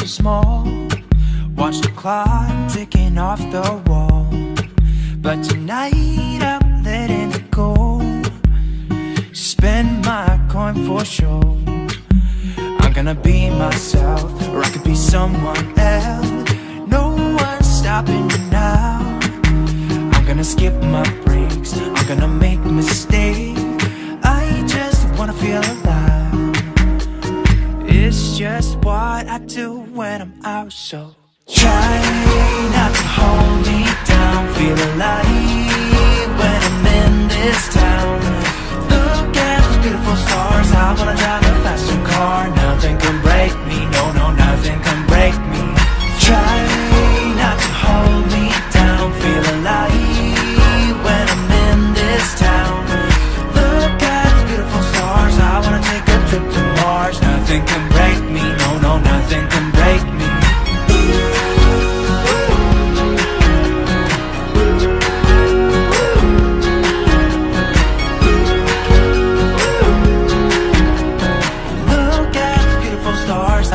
so small. Watch the clock ticking off the wall. But tonight I'm letting it go. Spend my coin for sure. I'm gonna be myself, or I could be someone else. No one's stopping me now. I'm gonna skip my breaks, I'm gonna make mistakes. I just wanna feel alive. It's just what I do when I'm out, so try not to hold me down. Feel alive when I'm in this town. Look at those beautiful stars. I wanna drive a faster car. Nothing can break me, no, no, nothing can break me. Try not to hold me down. Feel alive when I'm in this town. Look at those beautiful stars. I wanna take a trip to Mars. Nothing can break me, no, no, nothing can break me.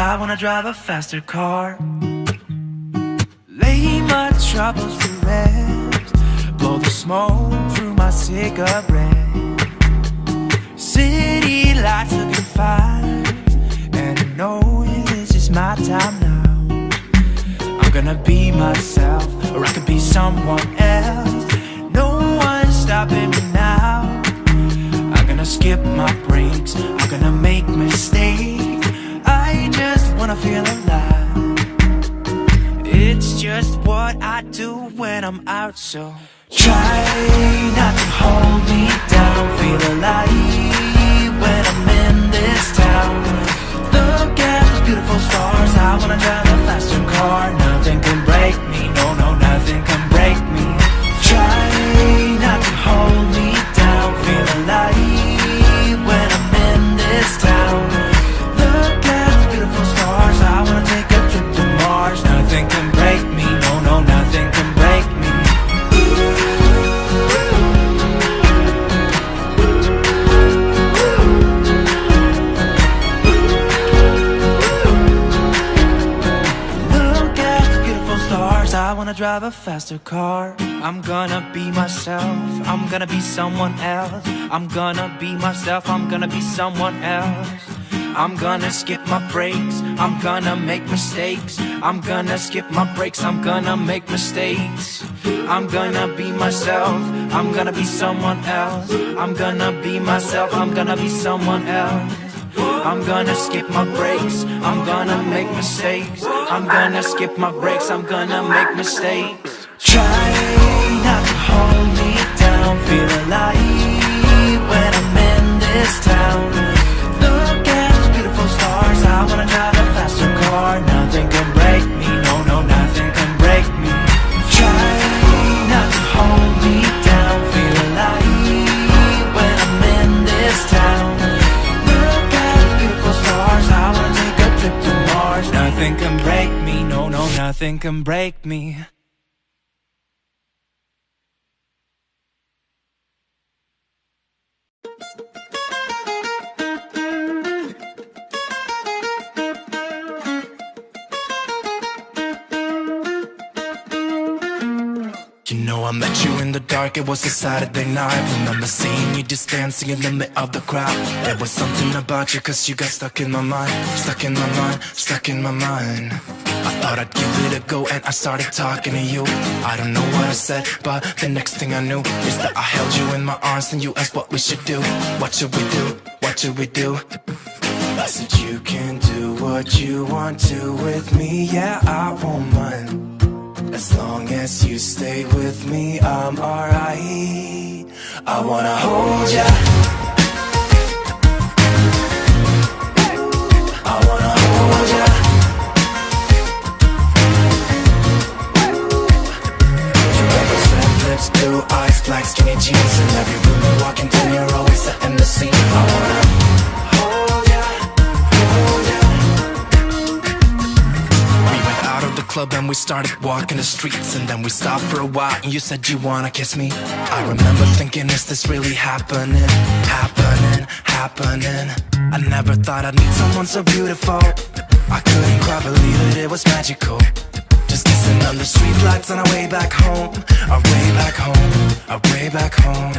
I wanna drive a faster car. Lay my troubles to rest. Blow the smoke through my cigarette. City lights looking fine, and I know this is my time now. I'm gonna be myself, or I could be someone else. No one's stopping me now. I'm gonna skip my breaks, I'm gonna make mistakes. I just wanna feel alive. It's just what I do when I'm out, so try not to hold me down. Feel alive when I'm in this town. Look at those beautiful stars. I wanna drive a faster car. Nothing can break me, no, no, nothing can break me. Try not to hold me down. Feel alive when I'm in this town. I wanna take a trip to Mars. Nothing can break me, no, no, nothing can break me. Look at the beautiful stars. I wanna drive a faster car. I'm gonna be myself, I'm gonna be someone else. I'm gonna be myself, I'm gonna be someone else. I'm gonna skip my breaks, I'm gonna make mistakes. I'm gonna skip my breaks, I'm gonna make mistakes. I'm gonna be myself, I'm gonna be someone else. I'm gonna be myself, I'm gonna be someone else. I'm gonna skip my breaks, I'm gonna make mistakes. I'm gonna skip my breaks, I'm gonna make mistakes. Try not to hold me down. Feel alive when I'm in this town. Look at stars. I wanna drive a faster car. Nothing can break me, no, no, nothing can break me. Try not to hold me down. Feel alive when I'm in this town. Look at those beautiful stars. I wanna take a trip to Mars. Nothing can break me, no, no, nothing can break me. You know I met you in the dark, it was a Saturday night. Remember seeing you just dancing in the middle of the crowd. There was something about you, cause you got stuck in my mind. Stuck in my mind, stuck in my mind. I thought I'd give it a go and I started talking to you. I don't know what I said, but the next thing I knew is that I held you in my arms and you asked what we should do. What should we do? What should we do? I said you can do what you want to with me, yeah, I won't mind. As long as you stay with me, I'm alright. I wanna hold ya. I wanna hold ya. You got those red lips, blue eyes, black skinny jeans. In every room you walk into, you're always setting the scene. I wanna hold ya, hold ya. We went out of the club and we started walking the streets. And then we stopped for a while and you said you wanna kiss me. I remember thinking, is this really happening? Happening, happening. I never thought I'd meet someone so beautiful. I couldn't quite believe it was magical. Just kissing on the streetlights on our way back home. Our way back home, our way back home.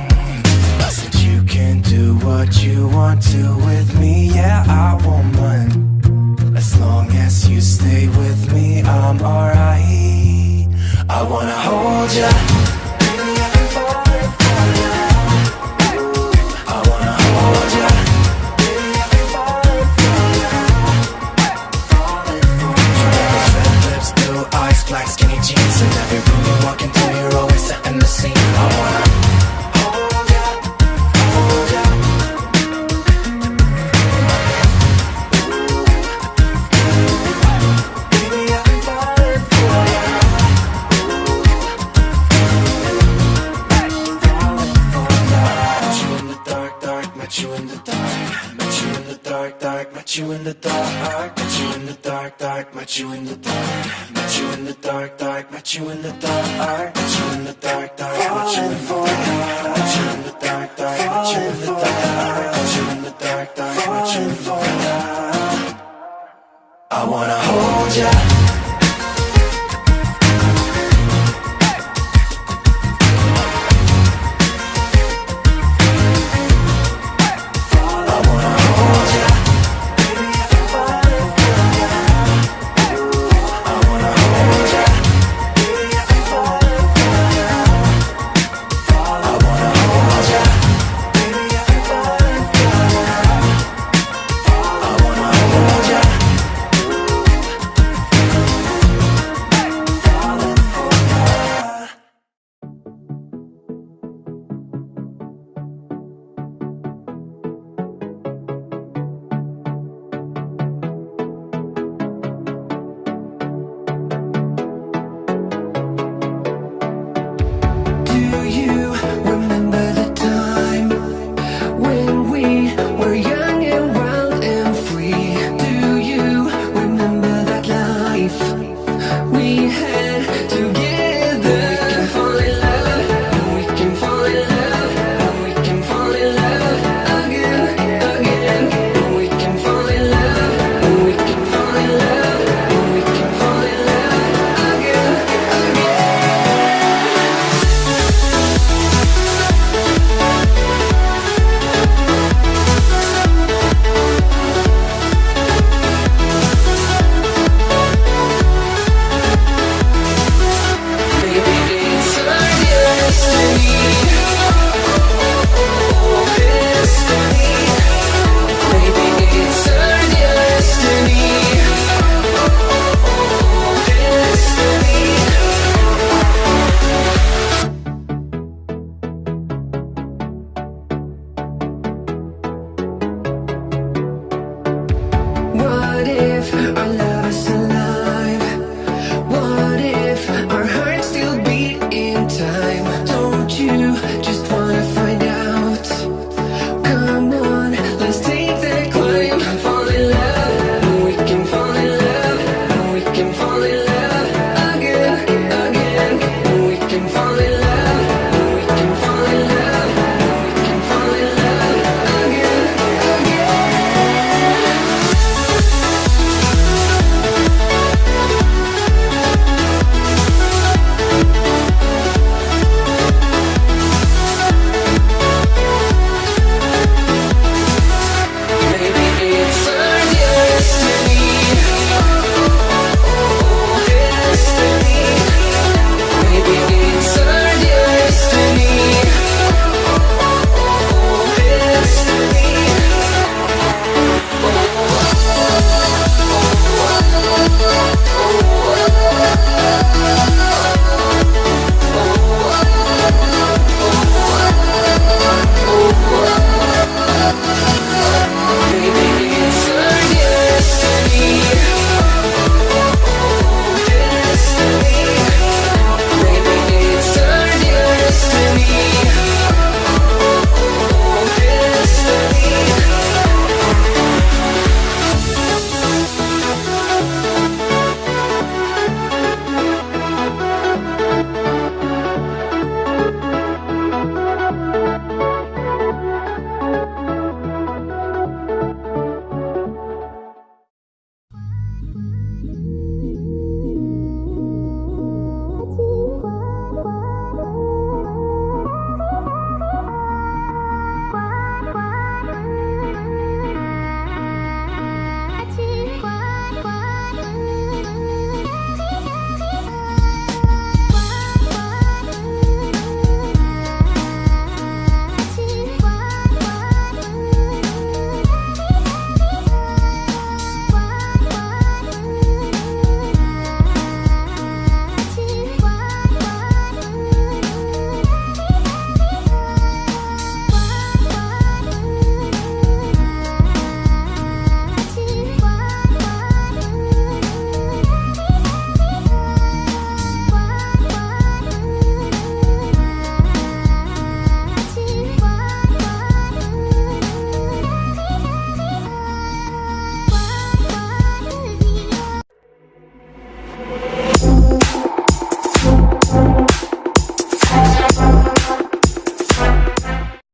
I said you can do what you want to with me. Yeah, I won't mind. As long as you stay with me, I'm alright. I wanna hold ya. Baby, I've been falling for ya. I wanna hold ya. Baby, I've been falling for ya. Falling for ya. Red lips, blue eyes, black skinny jeans. In every room you walk into, you're always setting the scene. I wanna hold ya, hold ya. Baby, I've been falling for ya. Met you in the dark, met you in the dark, dark, met you in the dark, met you in the dark, dark, met you in the dark, met you in the dark, dark, met you in the dark, met you in the dark, dark, met you in the dark, met you in the dark, dark, met you in the dark, met you in the dark, dark, met you in the dark. I wanna hold ya.